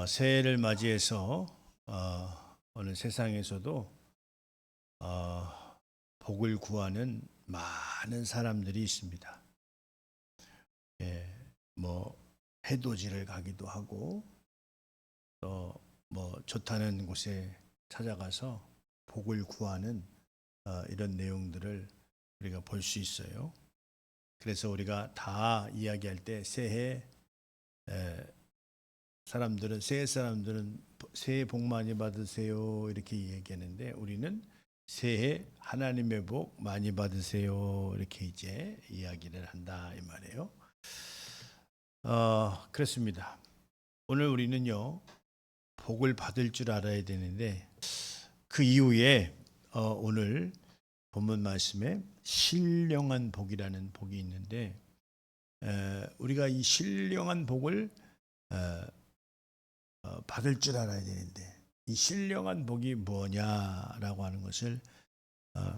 새해를 맞이해서 어느 세상에서도 복을 구하는 많은 사람들이 있습니다. 예, 뭐 해돋이를 가기도 하고 또 뭐 좋다는 곳에 찾아가서 복을 구하는 이런 내용들을 우리가 볼 수 있어요. 그래서 우리가 다 이야기할 때 새해 새해 사람들은 새해 복 많이 받으세요 이렇게 얘기하는데 우리는 새해 하나님의 복 많이 받으세요 이렇게 이제 이야기를 한다 이 말이에요. 그렇습니다. 오늘 우리는요 복을 받을 줄 알아야 되는데 그 이후에 오늘 본문 말씀에 신령한 복이라는 복이 있는데 우리가 이 신령한 복을 받을 줄 알아야 되는데 이 신령한 복이 뭐냐라고 하는 것을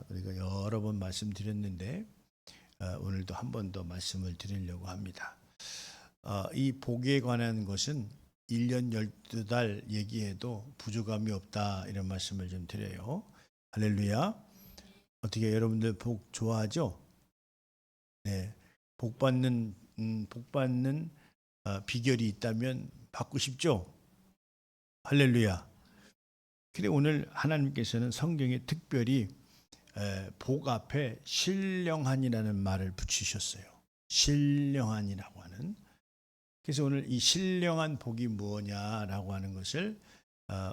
우리가 여러 번 말씀드렸는데 오늘도 한 번 더 말씀을 드리려고 합니다. 이 복에 관한 것은 1년 12달 얘기해도 부족함이 없다 이런 말씀을 좀 드려요. 할렐루야. 어떻게 여러분들 복 좋아하죠? 네, 복 받는 비결이 있다면 받고 싶죠? 할렐루야. 근데 오늘 하나님께서는 성경에 특별히 복 앞에 신령한이라는 말을 붙이셨어요. 신령한이라고 하는. 그래서 오늘 이 신령한 복이 무엇냐라고 하는 것을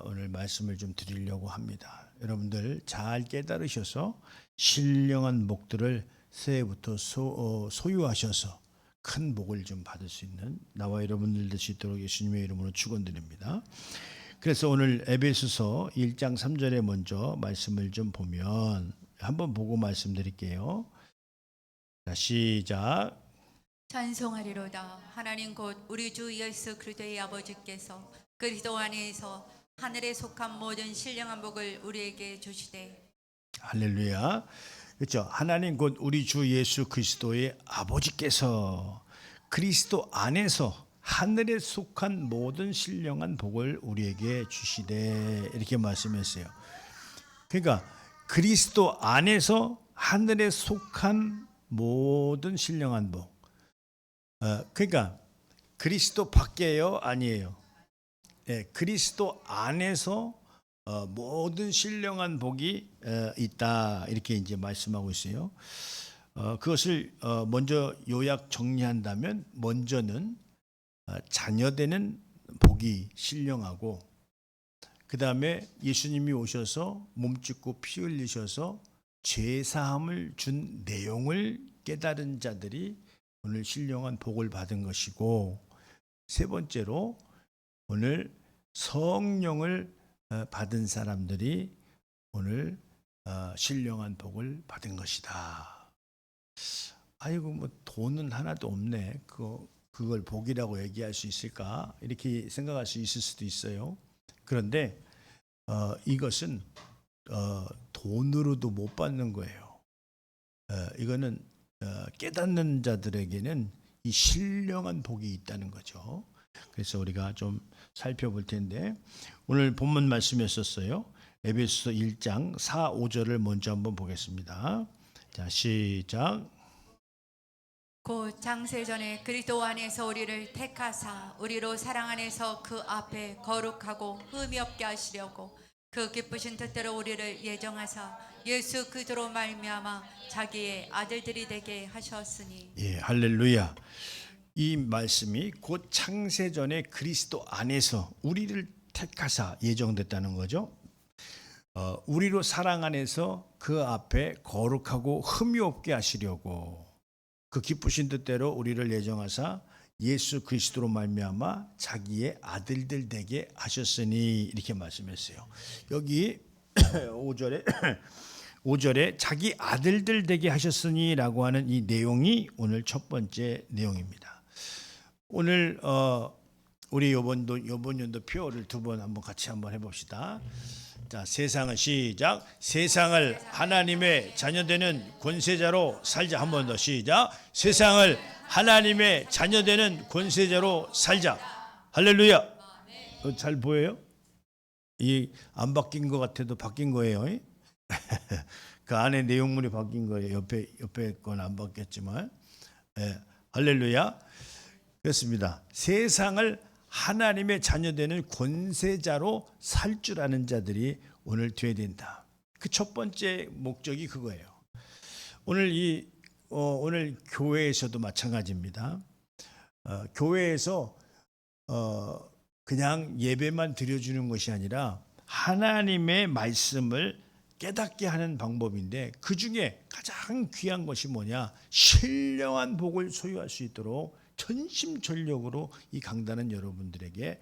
오늘 말씀을 좀 드리려고 합니다. 여러분들 잘 깨달으셔서 신령한 복들을 새해부터 소유하셔서 큰 복을 좀 받을 수 있는 나와 여러분들 될 수 있도록 예수님의 이름으로 축원드립니다. 그래서 오늘 에베소서 1장 3절에 먼저 말씀을 좀 보면 한번 보고 말씀드릴게요. 자, 시작. 찬송하리로다. 하나님 곧 우리 주 예수 그리스도의 아버지께서 그리스도 안에서 하늘에 속한 모든 신령한 복을 우리에게 주시되. 할렐루야. 그렇죠. 하나님 곧 우리 주 예수 그리스도의 아버지께서 그리스도 안에서 하늘에 속한 모든 신령한 복을 우리에게 주시되 이렇게 말씀했어요. 그러니까 그리스도 안에서 하늘에 속한 모든 신령한 복. 그러니까 그리스도 밖에요, 아니에요? 예, 그리스도 안에서 모든 신령한 복이 있다 이렇게 이제 말씀하고 있어요. 그것을 먼저 요약 정리한다면 먼저는 자녀되는 복이 신령하고 그 다음에 예수님이 오셔서 몸짓고 피 흘리셔서 죄사함을 준 내용을 깨달은 자들이 오늘 신령한 복을 받은 것이고 세 번째로 오늘 성령을 받은 사람들이 오늘 신령한 복을 받은 것이다. 아이고 뭐 돈은 하나도 없네. 그걸 복이라고 얘기할 수 있을까? 이렇게 생각할 수 있을 수도 있어요. 그런데 이것은 돈으로도 못 받는 거예요. 이거는 깨닫는 자들에게는 이 신령한 복이 있다는 거죠. 그래서 우리가 좀 살펴볼 텐데 오늘 본문 말씀이었었어요. 에베소서 1장 4, 5절을 먼저 한번 보겠습니다. 자, 시작. 곧 창세전에 그리스도 안에서 우리를 택하사 우리로 사랑 안에서 그 앞에 거룩하고 흠이 없게 하시려고 그 기쁘신 뜻대로 우리를 예정하사 예수 그리스도로 말미암아 자기의 아들들이 되게 하셨으니. 예, 할렐루야. 이 말씀이 곧 창세전에 그리스도 안에서 우리를 택하사 예정됐다는 거죠. 우리로 사랑 안에서 그 앞에 거룩하고 흠이 없게 하시려고 그 기쁘신 뜻대로 우리를 예정하사 예수 그리스도로 말미암아 자기의 아들들 되게 하셨으니 이렇게 말씀했어요. 여기 5절에 자기 아들들 되게 하셨으니라고 하는 이 내용이 오늘 첫 번째 내용입니다. 오늘 우리 요번 연도 표를 두 번 한번 같이 한번 해봅시다. 자, 세상은 시작. 세상을 하나님의 자녀되는 권세자로 살자. 한 번 더 시작. 세상을 하나님의 자녀되는 권세자로 살자. 할렐루야. 잘 보여요? 이 안 바뀐 것 같아도 바뀐 거예요. 그 안에 내용물이 바뀐 거예요. 옆에 건 안 바뀌었지만. 예, 할렐루야. 그렇습니다. 세상을 하나님의 자녀되는 권세자로 살 줄 아는 자들이 오늘 되어야 된다. 그 첫 번째 목적이 그거예요. 오늘 교회에서도 마찬가지입니다. 교회에서 그냥 예배만 드려주는 것이 아니라 하나님의 말씀을 깨닫게 하는 방법인데, 그 중에 가장 귀한 것이 뭐냐? 신령한 복을 소유할 수 있도록 전심전력으로 이 강단은 여러분들에게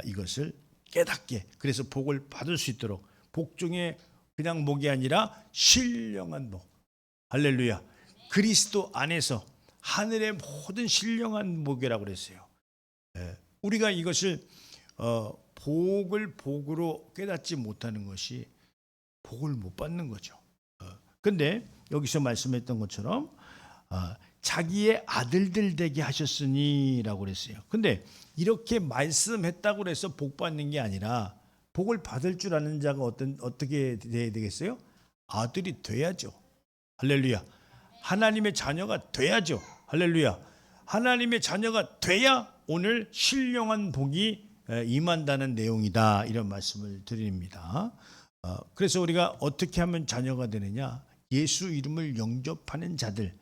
이것을 깨닫게, 그래서 복을 받을 수 있도록, 복 중에 그냥 복이 아니라 신령한 복. 할렐루야. 그리스도 안에서 하늘의 모든 신령한 복이라고 그랬어요. 우리가 이것을 복을 복으로 깨닫지 못하는 것이 복을 못 받는 거죠. 근데 여기서 말씀했던 것처럼 자기의 아들들 되게 하셨으니라고 그랬어요. 근데 이렇게 말씀했다고 해서 복 받는 게 아니라, 복을 받을 줄 아는 자가 어떻게 돼야 되겠어요? 아들이 돼야죠. 할렐루야. 하나님의 자녀가 돼야죠. 할렐루야. 하나님의 자녀가 돼야 오늘 신령한 복이 임한다는 내용이다, 이런 말씀을 드립니다. 그래서 우리가 어떻게 하면 자녀가 되느냐? 예수 이름을 영접하는 자들,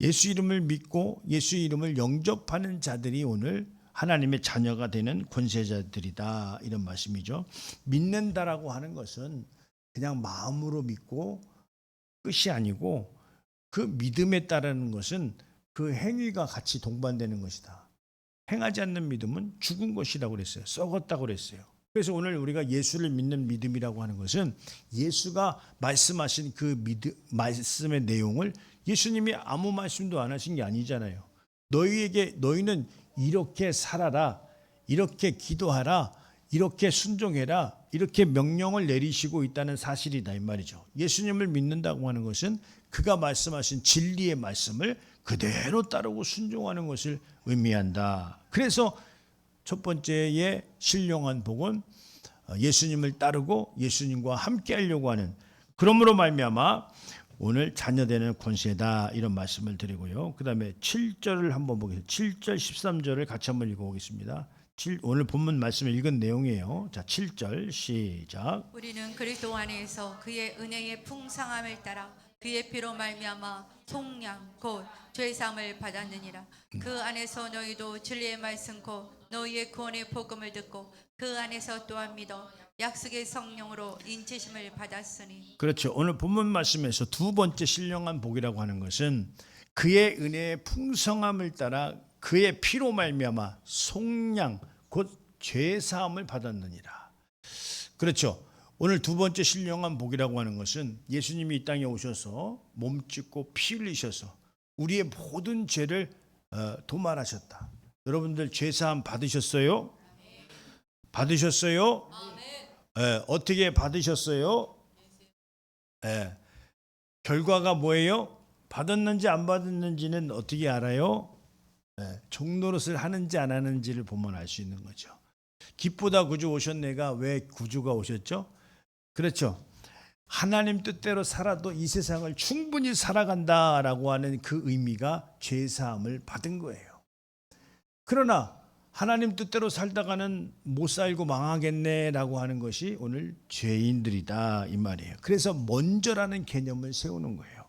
예수 이름을 믿고 예수 이름을 영접하는 자들이 오늘 하나님의 자녀가 되는 권세자들이다, 이런 말씀이죠. 믿는다라고 하는 것은 그냥 마음으로 믿고 끝이 아니고, 그 믿음에 따르는 것은 그 행위가 같이 동반되는 것이다. 행하지 않는 믿음은 죽은 것이라고 그랬어요. 썩었다고 그랬어요. 그래서 오늘 우리가 예수를 믿는 믿음이라고 하는 것은 예수가 말씀하신 그 말씀의 내용을 예수님이 아무 말씀도 안 하신 게 아니잖아요. 너희는 이렇게 살아라, 이렇게 기도하라, 이렇게 순종해라, 이렇게 명령을 내리시고 있다는 사실이다, 이 말이죠. 예수님을 믿는다고 하는 것은 그가 말씀하신 진리의 말씀을 그대로 따르고 순종하는 것을 의미한다. 그래서 첫 번째의 신령한 복은 예수님을 따르고 예수님과 함께 하려고 하는, 그러므로 말미암아 오늘 자녀되는 권세다, 이런 말씀을 드리고요. 그 다음에 7절을 한번 보겠습니다. 7절 13절을 같이 한번 읽어보겠습니다. 오늘 본문 말씀을 읽은 내용이에요. 자, 7절 시작. 우리는 그리스도 안에서 그의 은혜의 풍성함을 따라 그의 피로 말미암아 속량 곧 죄사함을 받았느니라. 그 안에서 너희도 진리의 말씀 곧 너희의 구원의 복음을 듣고 그 안에서 또한 믿어 약속의 성령으로 인치심을 받았으니. 그렇죠. 오늘 본문 말씀에서 두 번째 신령한 복이라고 하는 것은 그의 은혜의 풍성함을 따라 그의 피로 말미암아 속량 곧 죄사함을 받았느니라. 그렇죠. 오늘 두 번째 신령한 복이라고 하는 것은 예수님이 이 땅에 오셔서 몸 찢고 피 흘리셔서 우리의 모든 죄를 도말하셨다. 여러분들 죄사함 받으셨어요? 받으셨어요? 어떻게 받으셨어요? 결과가 뭐예요? 받았는지 안 받았는지는 어떻게 알아요? 종노릇을 하는지 안 하는지를 보면 알 수 있는 거죠. 기쁘다 구주 오셨네가 왜 구주가 오셨죠? 그렇죠. 하나님 뜻대로 살아도 이 세상을 충분히 살아간다라고 하는 그 의미가 죄사함을 받은 거예요. 그러나 하나님 뜻대로 살다가는 못 살고 망하겠네라고 하는 것이 오늘 죄인들이다, 이 말이에요. 그래서 먼저라는 개념을 세우는 거예요.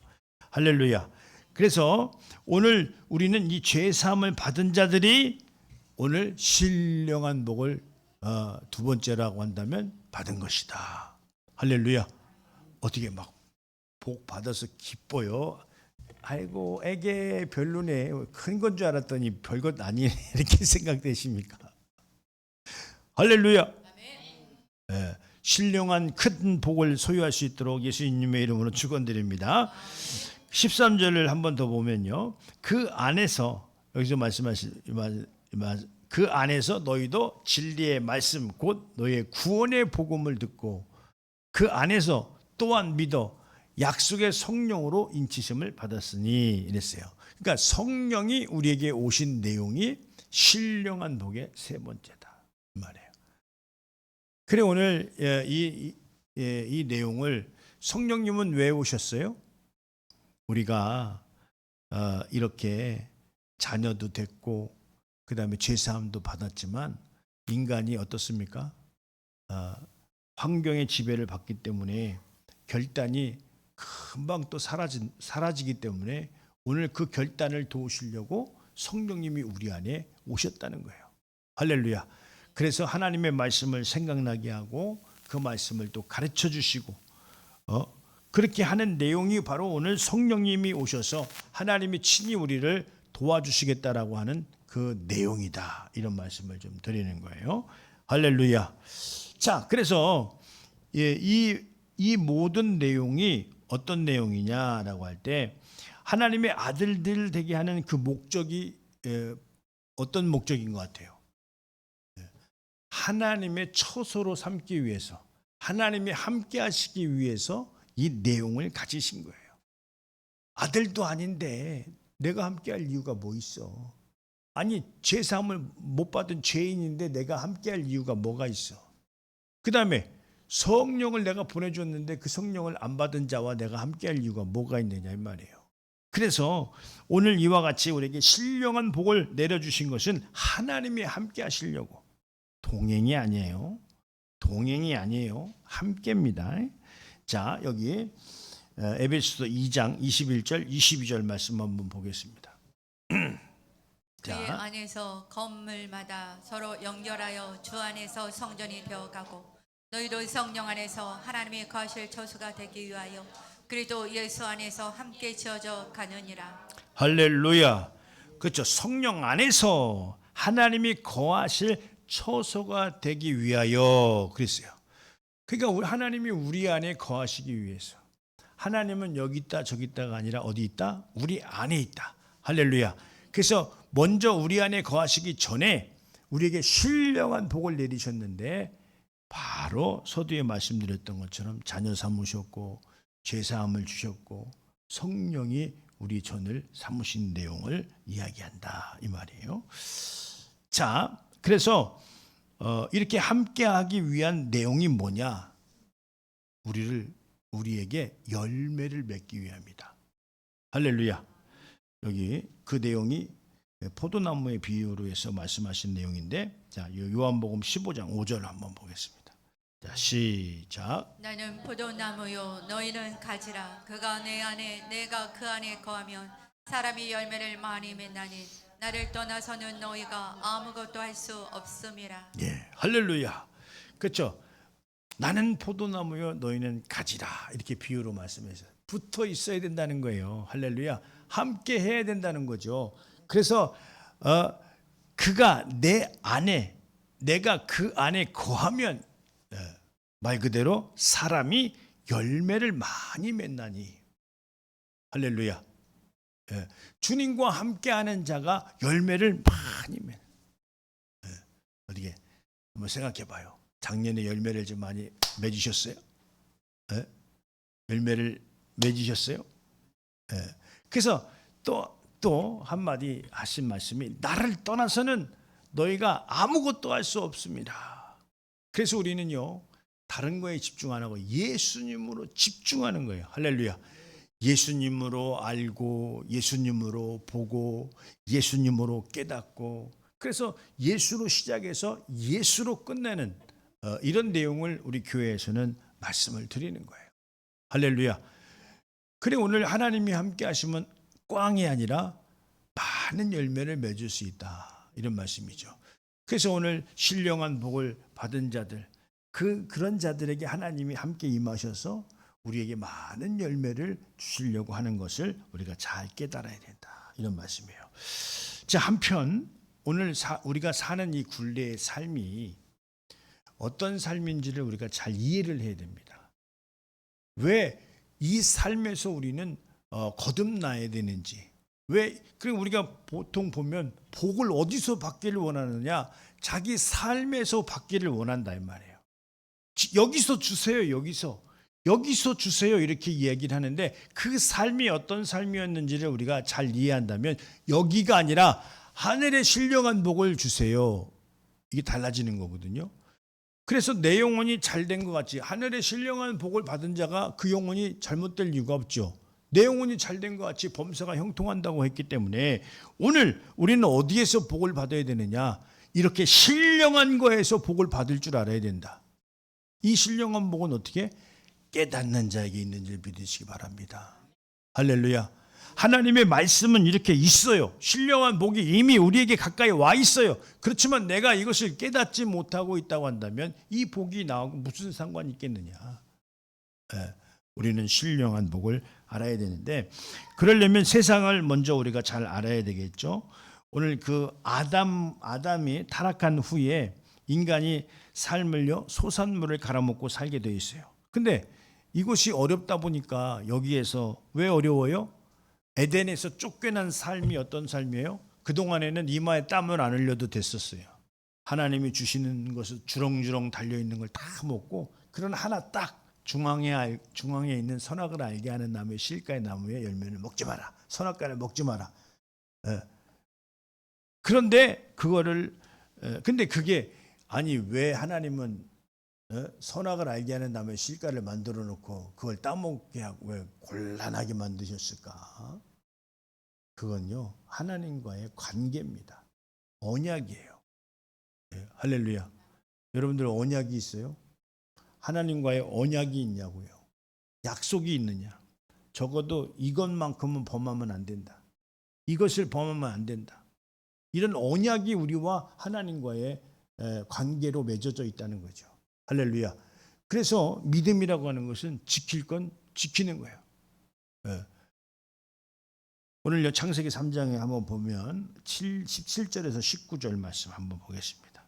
할렐루야. 그래서 오늘 우리는 이 죄사함을 받은 자들이 오늘 신령한 복을 두 번째라고 한다면 받은 것이다. 할렐루야. 어떻게 막 복 받아서 기뻐요? 아이고 애게 별로네, 큰 건 줄 알았더니 별것 아니네, 이렇게 생각되십니까? 할렐루야. 신령한 큰 복을 소유할 수 있도록 예수님의 이름으로 축원드립니다. 13절을 한 번 더 보면요, 그 안에서, 여기서 그 안에서 너희도 진리의 말씀 곧 너희의 구원의 복음을 듣고 그 안에서 또한 믿어 약속의 성령으로 인치심을 받았으니, 이랬어요. 그러니까 성령이 우리에게 오신 내용이 신령한 복의 세 번째다. 말이에요. 그래 오늘 이 내용을 성령님은 왜 오셨어요? 우리가 이렇게 자녀도 됐고 그 다음에 죄사함도 받았지만 인간이 어떻습니까? 환경의 지배를 받기 때문에 결단이 금방 또 사라지기 때문에 오늘 그 결단을 도우시려고 성령님이 우리 안에 오셨다는 거예요. 할렐루야. 그래서 하나님의 말씀을 생각나게 하고 그 말씀을 또 가르쳐 주시고 그렇게 하는 내용이 바로 오늘 성령님이 오셔서 하나님이 친히 우리를 도와주시겠다라고 하는 그 내용이다. 이런 말씀을 좀 드리는 거예요. 할렐루야. 자, 그래서 이 모든 내용이 어떤 내용이냐라고 할 때 하나님의 아들들 되게 하는 그 목적이 어떤 목적인 것 같아요? 하나님의 처소로 삼기 위해서, 하나님이 함께 하시기 위해서 이 내용을 가지신 거예요. 아들도 아닌데 내가 함께 할 이유가 뭐 있어? 아니, 죄사함을 못 받은 죄인인데 내가 함께 할 이유가 뭐가 있어? 그 다음에 성령을 내가 보내줬는데 그 성령을 안 받은 자와 내가 함께 할 이유가 뭐가 있느냐 이 말이에요. 그래서 오늘 이와 같이 우리에게 신령한 복을 내려주신 것은 하나님이 함께 하시려고. 동행이 아니에요. 동행이 아니에요. 함께입니다. 자, 여기 에베소서 2장 21절 22절 말씀 한번 보겠습니다. 그의 안에서 건물마다 서로 연결하여 주 안에서 성전이 되어가고 너희도 성령 안에서 하나님의 거하실 처소가 되기 위하여 그리스도 예수 안에서 함께 지어져 가느니라. 할렐루야. 그렇죠. 성령 안에서 하나님이 거하실 처소가 되기 위하여 그랬어요. 그러니까 하나님이 우리 안에 거하시기 위해서. 하나님은 여기 있다 저기 있다가 아니라 어디 있다? 우리 안에 있다. 할렐루야. 그래서 먼저 우리 안에 거하시기 전에 우리에게 신령한 복을 내리셨는데 바로 서두에 말씀드렸던 것처럼 자녀 삼으셨고 죄사함을 주셨고 성령이 우리 전을 삼으신 내용을 이야기한다 이 말이에요. 자, 그래서 이렇게 함께하기 위한 내용이 뭐냐? 우리에게 열매를 맺기 위함이다. 할렐루야. 여기 그 내용이 포도나무의 비유로 해서 말씀하신 내용인데, 자, 요한복음 15장 5절 한번 보겠습니다. 자, 시작. 나는 포도나무요 너희는 가지라. 그가 내 안에 내가 그 안에 거하면 사람이 열매를 많이 맺나니 나를 떠나서는 너희가 아무것도 할 수 없음이라. 예, 할렐루야. 그렇죠. 나는 포도나무요 너희는 가지라. 이렇게 비유로 말씀해서 붙어 있어야 된다는 거예요. 할렐루야. 함께 해야 된다는 거죠. 그래서 그가 내 안에 내가 그 안에 거하면 말 그대로 사람이 열매를 많이 맺나니. 할렐루야. 주님과 함께하는 자가 열매를 많이 맺는. 어떻게 한번 생각해 봐요. 작년에 열매를 좀 많이 맺으셨어요? 열매를 맺으셨어요? 그래서 또 한마디 하신 말씀이 나를 떠나서는 너희가 아무것도 할 수 없습니다. 그래서 우리는요 다른 거에 집중 안 하고 예수님으로 집중하는 거예요. 할렐루야. 예수님으로 알고 예수님으로 보고 예수님으로 깨닫고 그래서 예수로 시작해서 예수로 끝내는 이런 내용을 우리 교회에서는 말씀을 드리는 거예요. 할렐루야. 그래 오늘 하나님이 함께 하시면 꽝이 아니라 많은 열매를 맺을 수 있다. 이런 말씀이죠. 그래서 오늘 신령한 복을 받은 자들 그런 자들에게 하나님이 함께 임하셔서 우리에게 많은 열매를 주시려고 하는 것을 우리가 잘 깨달아야 된다. 이런 말씀이에요. 자, 한편 오늘 우리가 사는 이 굴레의 삶이 어떤 삶인지를 우리가 잘 이해를 해야 됩니다. 왜 이 삶에서 우리는 거듭나야 되는지 그리고 우리가 보통 보면 복을 어디서 받기를 원하느냐 자기 삶에서 받기를 원한다 이 말이에요. 여기서 주세요. 여기서 주세요 이렇게 이야기를 하는데 그 삶이 어떤 삶이었는지를 우리가 잘 이해한다면 여기가 아니라 하늘의 신령한 복을 주세요 이게 달라지는 거거든요. 그래서 내 영혼이 잘된 것 같지 하늘의 신령한 복을 받은 자가 그 영혼이 잘못될 이유가 없죠. 내 영혼이 잘된 것 같이 범사가 형통한다고 했기 때문에 오늘 우리는 어디에서 복을 받아야 되느냐? 이렇게 신령한 거에서 복을 받을 줄 알아야 된다. 이 신령한 복은 어떻게? 깨닫는 자에게 있는 줄 믿으시기 바랍니다. 할렐루야. 하나님의 말씀은 이렇게 있어요. 신령한 복이 이미 우리에게 가까이 와 있어요. 그렇지만 내가 이것을 깨닫지 못하고 있다고 한다면 이 복이 나하고 무슨 상관이 있겠느냐. 우리는 신령한 복을 알아야 되는데 그러려면 세상을 먼저 우리가 잘 알아야 되겠죠. 오늘 그 아담이 타락한 후에 인간이 삶을요 소산물을 갈아먹고 살게 되어 있어요. 근데 이것이 어렵다 보니까 여기에서 왜 어려워요? 에덴에서 쫓겨난 삶이 어떤 삶이에요? 그동안에는 이마에 땀을 안 흘려도 됐었어요. 하나님이 주시는 것을 주렁주렁 달려있는 걸 다 먹고 그런 하나 딱 중앙에 있는 선악을 알게 하는 나무의 실과의 나무의 열매를 먹지 마라. 선악과를 먹지 마라. 그런데 근데 그게 아니 왜 하나님은 선악을 알게 하는 나무의 실과를 만들어 놓고 그걸 따먹게 하고 왜 곤란하게 만드셨을까? 그건요 하나님과의 관계입니다. 언약이에요. 할렐루야. 여러분들 언약이 있어요? 하나님과의 언약이 있냐고요? 약속이 있느냐? 적어도 이것만큼은 범하면 안 된다. 이것을 범하면 안 된다. 이런 언약이 우리와 하나님과의 관계로 맺어져 있다는 거죠. 할렐루야. 그래서 믿음이라고 하는 것은 지킬 건 지키는 거예요. 오늘 창세기 3장에 한번 보면 17절에서 19절 말씀 한번 보겠습니다.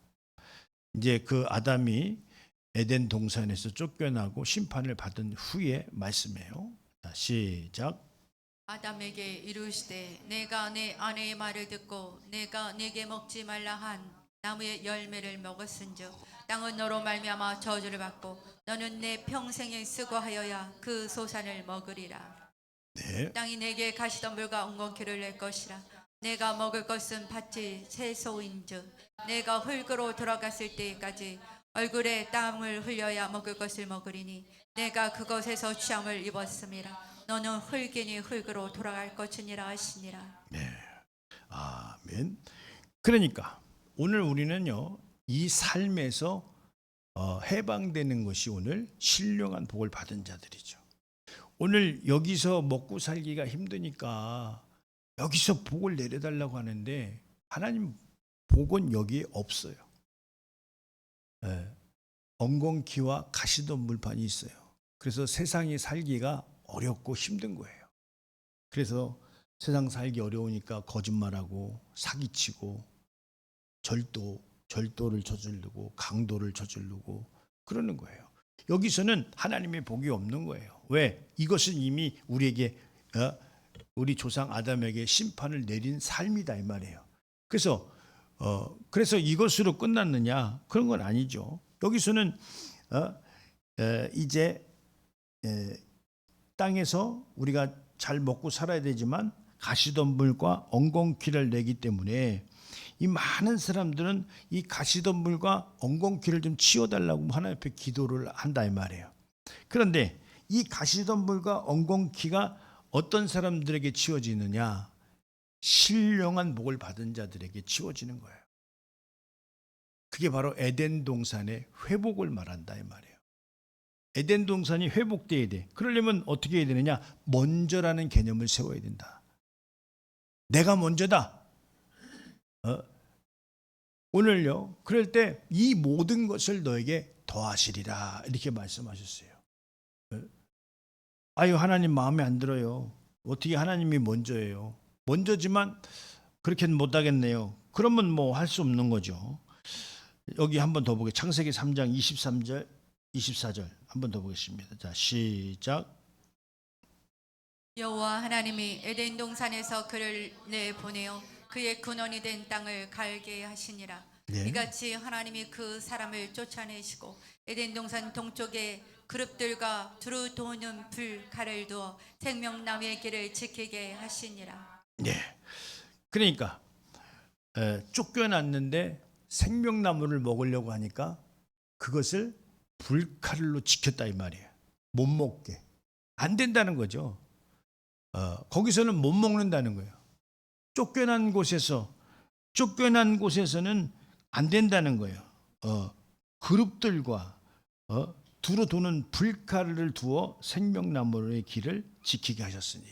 이제 그 아담이 에덴 동산에서 쫓겨나고 심판을 받은 후에 말씀이에요. 시작. 아담에게 이르시되 내가 내 아내의 말을 듣고 내가 네게 먹지 말라 한 나무의 열매를 먹었은즉 땅은 너로 말미암아 저주를 받고 너는 내 평생에 수고하여야 그 소산을 먹으리라. 네. 땅이 내게 가시덤불과 엉겅퀴를 낼 것이라. 내가 먹을 것은 밭이 채소인즉 내가 흙으로 돌아갔을 때까지 얼굴에 땀을 흘려야 먹을 것을 먹으리니 내가 그것에서 취함을 입었음이라. 너는 흙이니 흙으로 돌아갈 것이니라 하시니라. 네. 아멘. 그러니까 오늘 우리는요 이 삶에서 해방되는 것이 오늘 신령한 복을 받은 자들이죠. 오늘 여기서 먹고 살기가 힘드니까 여기서 복을 내려달라고 하는데 하나님 복은 여기에 없어요. 엉겅퀴와 가시덤불판이 있어요. 그래서 세상에 살기가 어렵고 힘든 거예요. 그래서 세상 살기 어려우니까 거짓말하고 사기치고 절도를 저지르고 강도를 저지르고 그러는 거예요. 여기서는 하나님의 복이 없는 거예요. 왜? 이것은 이미 우리에게 우리 조상 아담에게 심판을 내린 삶이다 이 말이에요. 그래서 이것으로 끝났느냐? 그런 건 아니죠. 여기서는 이제 땅에서 우리가 잘 먹고 살아야 되지만 가시덤불과 엉겅퀴를 내기 때문에 이 많은 사람들은 이 가시덤불과 엉겅퀴를 좀 치워달라고 하나님 앞에 기도를 한다 이 말이에요. 그런데 이 가시덤불과 엉겅퀴가 어떤 사람들에게 치워지느냐? 신령한 복을 받은 자들에게 치워지는 거예요. 그게 바로 에덴 동산의 회복을 말한다 이 말이에요. 에덴 동산이 회복돼야 돼. 그러려면 어떻게 해야 되느냐? 먼저라는 개념을 세워야 된다. 내가 먼저다. 오늘요. 그럴 때 이 모든 것을 너에게 더하시리라 이렇게 말씀하셨어요. 아유 하나님 마음에 안 들어요. 어떻게 하나님이 먼저예요? 먼저지만 그렇게는 못하겠네요. 그러면 뭐 할 수 없는 거죠. 여기 한번 더 보게. 창세기 3장 23절 24절 한번 더 보겠습니다. 자 시작. 여호와 하나님이 에덴 동산에서 그를 내보내어 그의 근원이 된 땅을 갈게 하시니라. 네. 이같이 하나님이 그 사람을 쫓아내시고 에덴 동산 동쪽에 그룹들과 두루 도는 불칼을 두어 생명나무의 길을 지키게 하시니라. 네. 그러니까 쫓겨났는데 생명나무를 먹으려고 하니까 그것을 불칼로 지켰다 이 말이에요. 못 먹게. 안 된다는 거죠. 거기서는 못 먹는다는 거예요. 쫓겨난 곳에서는 안 된다는 거예요. 그룹들과 두루 도는 불칼을 두어 생명나무의 길을 지키게 하셨으니.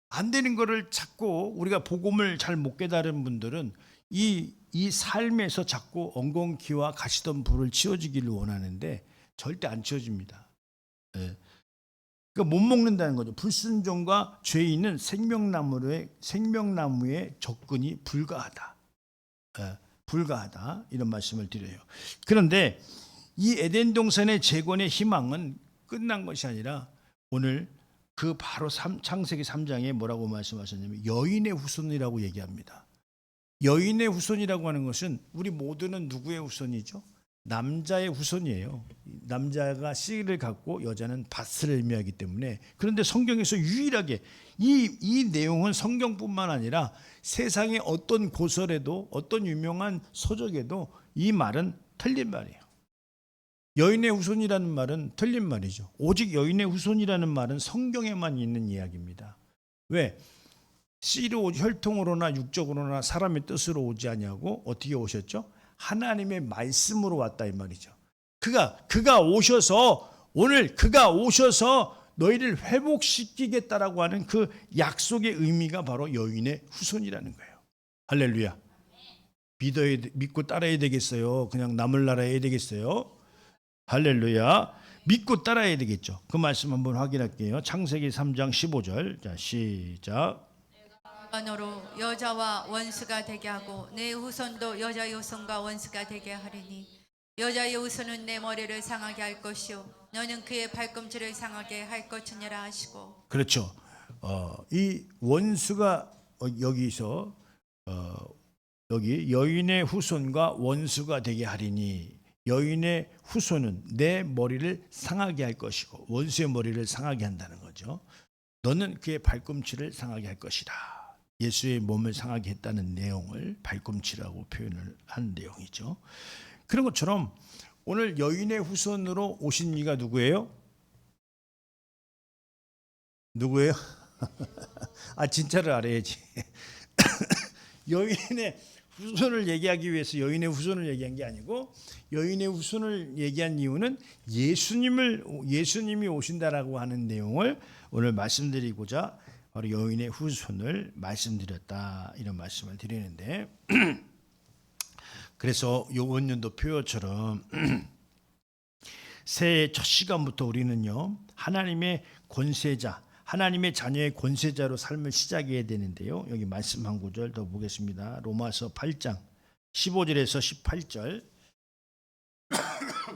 안 되는 거를 자꾸 우리가 복음을 잘 못 깨달은 분들은 이 삶에서 자꾸 엉겅퀴와 가시던 불을 치워주기를 원하는데 절대 안 치워집니다. 그러니까 못 먹는다는 거죠. 불순종과 죄 있는 생명나무의 접근이 불가하다. 불가하다. 이런 말씀을 드려요. 그런데 이 에덴 동산의 재건의 희망은 끝난 것이 아니라 오늘 그 바로 창세기 3장에 뭐라고 말씀하셨냐면 여인의 후손이라고 얘기합니다. 여인의 후손이라고 하는 것은 우리 모두는 누구의 후손이죠? 남자의 후손이에요. 남자가 씨를 갖고 여자는 밭을 의미하기 때문에. 그런데 성경에서 유일하게 이 내용은 성경뿐만 아니라 세상의 어떤 고설에도 어떤 유명한 서적에도 이 말은 틀린 말이에요. 여인의 후손이라는 말은 틀린 말이죠. 오직 여인의 후손이라는 말은 성경에만 있는 이야기입니다. 왜? 씨로 혈통으로나 육적으로나 사람의 뜻으로 오지 아니하고 어떻게 오셨죠? 하나님의 말씀으로 왔다 이 말이죠. 그가 오셔서 오늘 그가 오셔서 너희를 회복시키겠다라고 하는 그 약속의 의미가 바로 여인의 후손이라는 거예요. 할렐루야. 믿고 따라야 되겠어요? 그냥 남을 나라야 되겠어요? 할렐루야. 믿고 따라야 되겠죠. 그 말씀 한번 확인할게요. 창세기 3장 15절. 자, 시작. 언어로 여자와 원수가 되게 하고 내 후손도 여자의 후손과 원수가 되게 하리니 여자의 후손은 내 머리를 상하게 할 것이요 너는 그의 발꿈치를 상하게 할 것이니라 하시고. 그렇죠. 이 원수가 여기서 여기 여인의 후손과 원수가 되게 하리니 여인의 후손은 내 머리를 상하게 할 것이고 원수의 머리를 상하게 한다는 거죠. 너는 그의 발꿈치를 상하게 할 것이다. 예수의 몸을 상하게 했다는 내용을 발꿈치라고 표현을 한 내용이죠. 그런 것처럼 오늘 여인의 후손으로 오신 이가 누구예요? 누구예요? 진짜를 알아야지. 여인의 후손을 얘기하기 위해서 여인의 후손을 얘기한 게 아니고 여인의 후손을 얘기한 이유는 예수님이 오신다라고 하는 내용을 오늘 말씀드리고자 바로 여인의 후손을 말씀드렸다 이런 말씀을 드리는데 그래서 요번연도 표어처럼 새해 첫 시간부터 우리는요 하나님의 권세자 하나님의 자녀의 권세자로 삶을 시작해야 되는데요. 여기 말씀 한 구절 더 보겠습니다. 로마서 8장 15절에서 18절.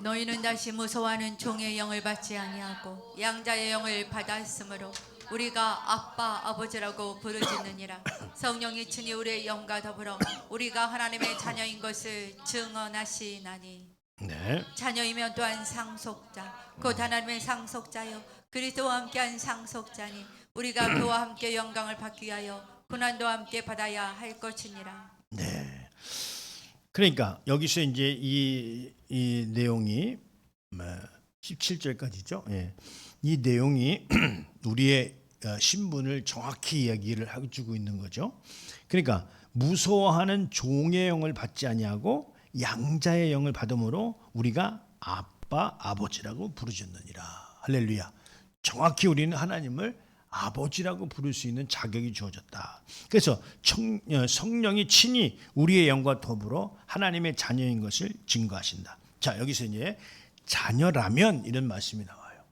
너희는 다시 무서워하는 종의 영을 받지 아니하고 양자의 영을 받았으므로 우리가 아빠 아버지라고 부르짖느니라. 성령이 친히 우리의 영과 더불어 우리가 하나님의 자녀인 것을 증언하시나니. 네. 자녀이면 또한 상속자 곧 하나님의 상속자요 그리스도와 함께한 상속자니 우리가 그와 함께 영광을 받기 위하여 고난도 함께 받아야 할 것이니라. 네. 그러니까 여기서 이제 이 내용이 17절까지죠. 예. 이 내용이 우리의 신분을 정확히 이야기를 해주고 있는 거죠. 그러니까 무서워하는 종의 영을 받지 아니하고 양자의 영을 받음으로 우리가 아빠 아버지라고 부르짖느니라. 할렐루야. 정확히 우리는 하나님을 아버지라고 부를 수 있는 자격이 주어졌다. 그래서 성령이 친히 우리의 영과 더불어 하나님의 자녀인 것을 증거하신다. 자, 여기서 이제 자녀라면 이런 말씀이 나와요.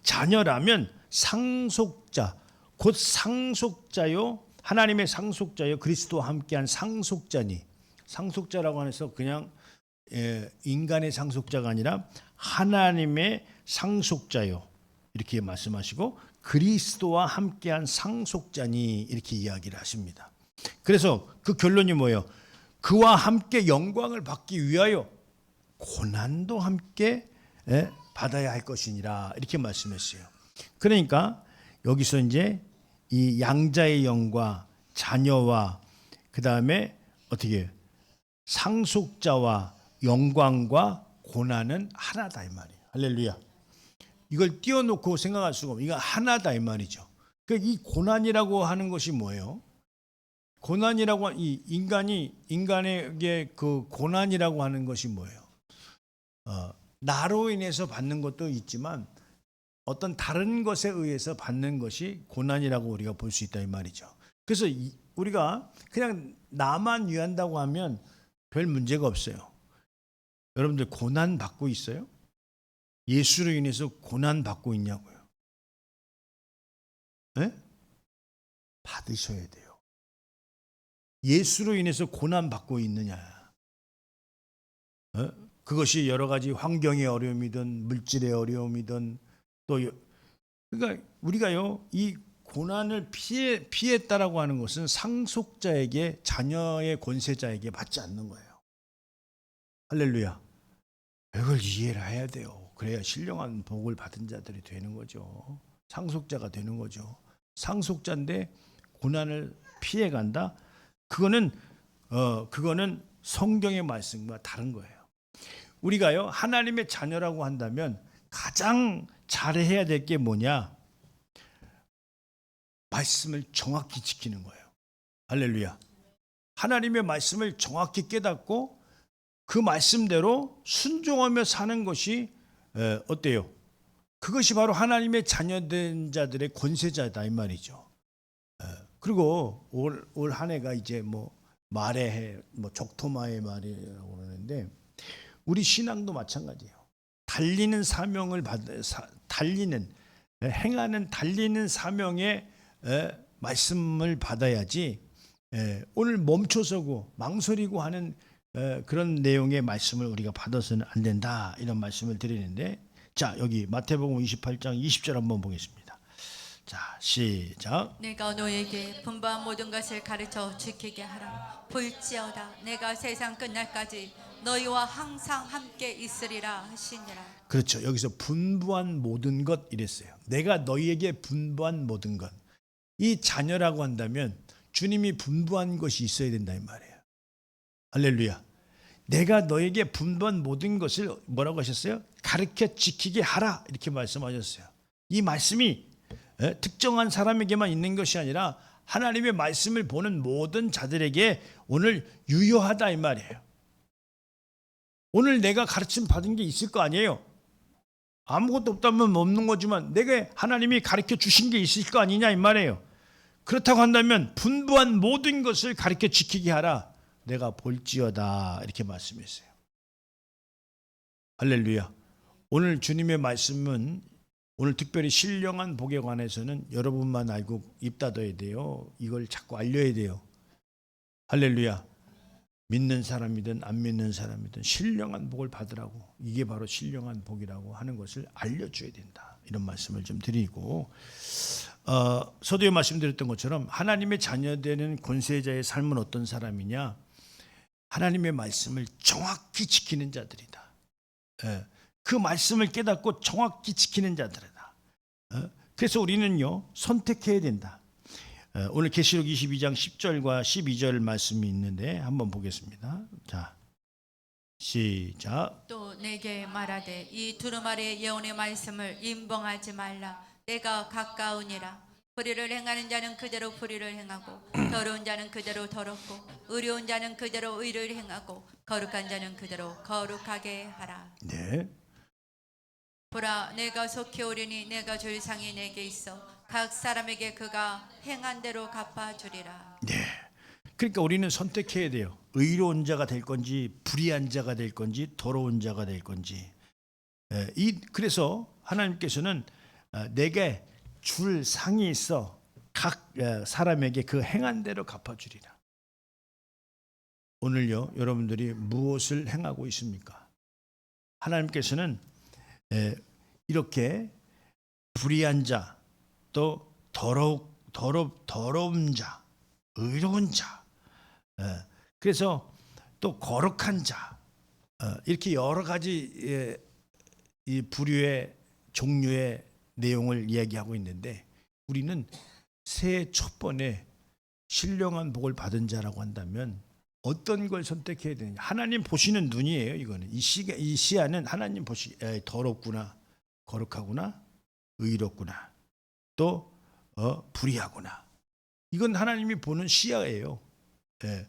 자녀라면 상속자, 곧 상속자요, 하나님의 상속자요, 그리스도와 함께한 상속자니. 상속자라고 해서 그냥 인간의 상속자가 아니라 하나님의 상속자요 이렇게 말씀하시고 그리스도와 함께한 상속자니 이렇게 이야기를 하십니다. 그래서 그 결론이 뭐예요? 그와 함께 영광을 받기 위하여 고난도 함께 받아야 할 것이니라 이렇게 말씀했어요. 그러니까 여기서 이제 이 양자의 영과 자녀와 그 다음에 어떻게 상속자와 영광과 고난은 하나다 이 말이에요. 할렐루야. 이걸 띄워놓고 생각할 수가 없어요. 이거 하나다 이 말이죠. 그러니까 이 고난이라고 하는 것이 뭐예요? 고난이라고 이 인간에게 그 고난이라고 하는 것이 뭐예요? 나로 인해서 받는 것도 있지만 어떤 다른 것에 의해서 받는 것이 고난이라고 우리가 볼 수 있다 이 말이죠. 그래서 우리가 그냥 나만 위한다고 하면 별 문제가 없어요. 여러분들 고난 받고 있어요? 예수로 인해서 고난 받고 있냐고요? 네? 받으셔야 돼요. 예수로 인해서 고난 받고 있느냐? 그것이 여러 가지 환경의 어려움이든 물질의 어려움이든 또 그러니까 우리가요 이 고난을 피했다라고 하는 것은 상속자에게 자녀의 권세자에게 받지 않는 거예요. 할렐루야. 이걸 이해를 해야 돼요. 그래야 신령한 복을 받은 자들이 되는 거죠. 상속자가 되는 거죠. 상속자인데 고난을 피해간다. 그거는 성경의 말씀과 다른 거예요. 우리가요 하나님의 자녀라고 한다면 가장 잘해야 될 게 뭐냐? 말씀을 정확히 지키는 거예요. 할렐루야. 하나님의 말씀을 정확히 깨닫고 그 말씀대로 순종하며 사는 것이 어때요? 그것이 바로 하나님의 자녀된 자들의 권세자다 이 말이죠. 그리고 올 한 해가 이제 뭐 말의 해, 뭐 적토마의 말이라고 그러는데 우리 신앙도 마찬가지예요. 달리는 사명을 달리는 사명의 말씀을 받아야지 오늘 멈춰서고 망설이고 하는 그런 내용의 말씀을 우리가 받아서는 안 된다 이런 말씀을 드리는데 자 여기 마태복음 28장 20절 한번 보겠습니다. 자 시작. 내가 너에게 분부한 모든 것을 가르쳐 지키게 하라. 볼지어다 내가 세상 끝날까지 너희와 항상 함께 있으리라 하시니라. 그렇죠. 여기서 분부한 모든 것 이랬어요. 내가 너희에게 분부한 모든 것. 이 자녀라고 한다면 주님이 분부한 것이 있어야 된다 이 말이에요. 할렐루야. 내가 너에게 분부한 모든 것을 뭐라고 하셨어요? 가르쳐 지키게 하라 이렇게 말씀하셨어요. 이 말씀이 특정한 사람에게만 있는 것이 아니라 하나님의 말씀을 보는 모든 자들에게 오늘 유효하다 이 말이에요. 오늘 내가 가르침 받은 게 있을 거 아니에요. 아무것도 없다면 없는 거지만 내게 하나님이 가르쳐 주신 게 있을 거 아니냐 이 말이에요. 그렇다고 한다면 분부한 모든 것을 가르쳐 지키게 하라. 내가 볼지어다 이렇게 말씀했어요. 할렐루야. 오늘 주님의 말씀은 오늘 특별히 신령한 복에 관해서는 여러분만 알고 입 닫아야 돼요. 이걸 자꾸 알려야 돼요. 할렐루야. 믿는 사람이든 안 믿는 사람이든 신령한 복을 받으라고 이게 바로 신령한 복이라고 하는 것을 알려줘야 된다. 이런 말씀을 좀 드리고 서두에 말씀드렸던 것처럼 하나님의 자녀되는 권세자의 삶은 어떤 사람이냐? 하나님의 말씀을 정확히 지키는 자들이다. 그 말씀을 깨닫고 정확히 지키는 자들이다. 그래서 우리는요 선택해야 된다. 오늘 계시록 22장 10절과 12절 말씀이 있는데 한번 보겠습니다. 자, 시작. 또 내게 말하되 이 두루마리의 예언의 말씀을 임봉하지 말라. 내가 가까우니라. 불의를 행하는 자는 그대로 불의를 행하고 더러운 자는 그대로 더럽고 의로운 자는 그대로 의를 행하고 거룩한 자는 그대로 거룩하게 하라. 네. 보라 내가 속히 오리니 내가 줄 상이 내게 있어 각 사람에게 그가 행한 대로 갚아주리라. 네. 그러니까 우리는 선택해야 돼요. 의로운 자가 될 건지 불의한 자가 될 건지 더러운 자가 될 건지. 그래서 하나님께서는 내게 줄 상이 있어 각 사람에게 그 행한 대로 갚아주리라. 오늘요 여러분들이 무엇을 행하고 있습니까? 하나님께서는 이렇게 불의한 자, 또 더러운 자, 의로운 자, 그래서 또 거룩한 자, 이렇게 여러 가지 이 부류의 종류의 내용을 이야기하고 있는데 우리는 새해 첫 번에 신령한 복을 받은 자라고 한다면 어떤 걸 선택해야 되느냐. 하나님 보시는 눈이에요. 이거는 이 시야는 하나님 더럽구나, 거룩하구나, 의롭구나, 또 불의하구나. 이건 하나님이 보는 시야예요. 예.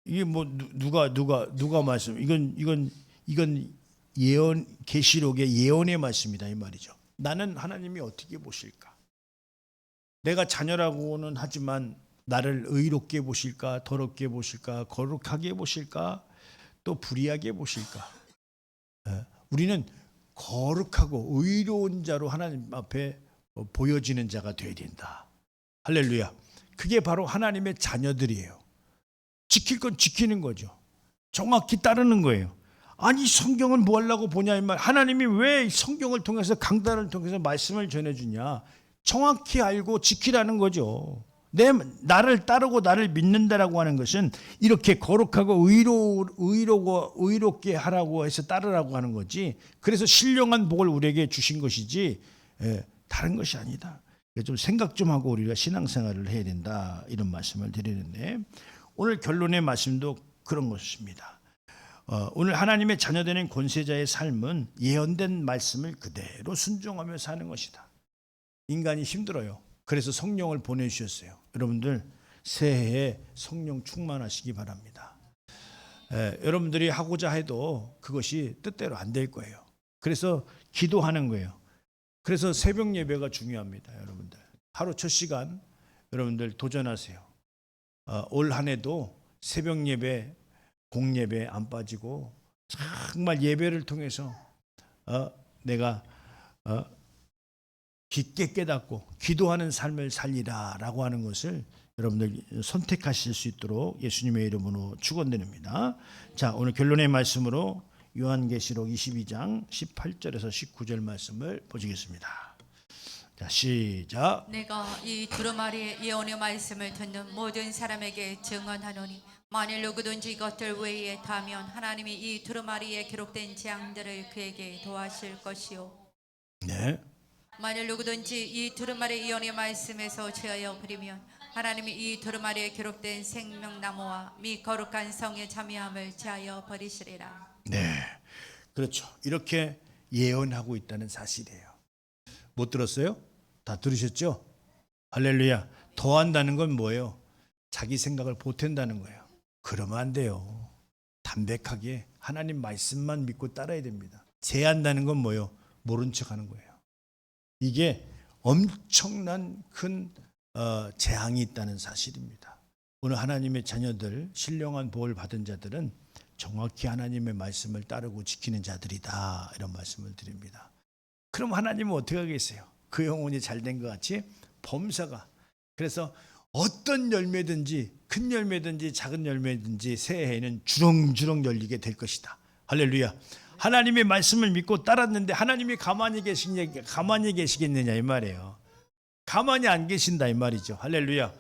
이게 뭐 누가 말씀? 이건 예언 계시록의 예언의 말씀이다 이 말이죠. 나는 하나님이 어떻게 보실까? 내가 자녀라고는 하지만 나를 의롭게 보실까, 더럽게 보실까, 거룩하게 보실까, 또 불의하게 보실까? 우리는 거룩하고 의로운 자로 하나님 앞에 보여지는 자가 되어야 된다. 할렐루야. 그게 바로 하나님의 자녀들이에요. 지킬 건 지키는 거죠. 정확히 따르는 거예요. 아니 성경을 뭐 하려고 보냐 이 말. 하나님이 왜 성경을 통해서 강단을 통해서 말씀을 전해주냐. 정확히 알고 지키라는 거죠. 나를 따르고 나를 믿는다라고 하는 것은 이렇게 거룩하고 의롭게 하라고 해서 따르라고 하는 거지. 그래서 신령한 복을 우리에게 주신 것이지 다른 것이 아니다. 좀 생각 좀 하고 우리가 신앙생활을 해야 된다 이런 말씀을 드리는데 오늘 결론의 말씀도 그런 것입니다. 오늘 하나님의 자녀되는 권세자의 삶은 예언된 말씀을 그대로 순종하며 사는 것이다. 인간이 힘들어요. 그래서 성령을 보내주셨어요. 여러분들 새해에 성령 충만하시기 바랍니다. 여러분들이 하고자 해도 그것이 뜻대로 안 될 거예요. 그래서 기도하는 거예요. 그래서 새벽 예배가 중요합니다. 여러분들 하루 첫 시간 여러분들 도전하세요. 올 한 해도 새벽 예배, 공예배 안 빠지고 정말 예배를 통해서 내가 깊게 깨닫고 기도하는 삶을 살리라라고 하는 것을 여러분들 선택하실 수 있도록 예수님의 이름으로 축원드립니다. 자, 오늘 결론의 말씀으로 요한계시록 22장 18절에서 19절 말씀을 보시겠습니다. 자, 시작. 내가 이 두루마리의 예언의 말씀을 듣는 모든 사람에게 증언하노니 만일 누구든지 이것들 외에 다면 하나님이 이 두루마리에 기록된 재앙들을 그에게 도하실 것이요. 네. 만일 누구든지 이 두루마리 예언의 말씀에서 죄하여 버리면 하나님이 이 두루마리에 기록된 생명나무와 미 거룩한 성의 자미함을 제하여 버리시리라. 네, 그렇죠. 이렇게 예언하고 있다는 사실이에요. 못 들었어요? 다 들으셨죠? 할렐루야. 더 한다는 건 뭐예요? 자기 생각을 보탠다는 거예요. 그러면 안 돼요. 담백하게 하나님 말씀만 믿고 따라야 됩니다. 제한다는 건 뭐예요? 모른 척하는 거예요. 이게 엄청난 큰 재앙이 있다는 사실입니다. 오늘 하나님의 자녀들, 신령한 복을 받은 자들은 정확히 하나님의 말씀을 따르고 지키는 자들이다. 이런 말씀을 드립니다. 그럼 하나님은 어떻게 하겠어요? 그 영혼이 잘된 것 같이 범사가. 그래서 어떤 열매든지 큰 열매든지 작은 열매든지 새해에는 주렁주렁 열리게 될 것이다. 할렐루야. 하나님의 말씀을 믿고 따랐는데 하나님이 가만히 계시겠느냐 이 말이에요. 가만히 안 계신다 이 말이죠. 할렐루야.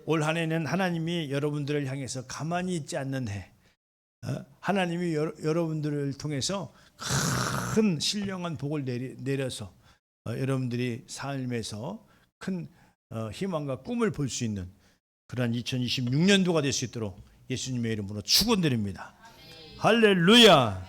올 한 해는 하나님이 여러분들을 향해서 가만히 있지 않는 해. 하나님이 여러분들을 통해서 큰 신령한 복을 내려서 여러분들이 삶에서 큰 희망과 꿈을 볼 수 있는 그런 2026년도가 될 수 있도록 예수님의 이름으로 축원드립니다. 할렐루야.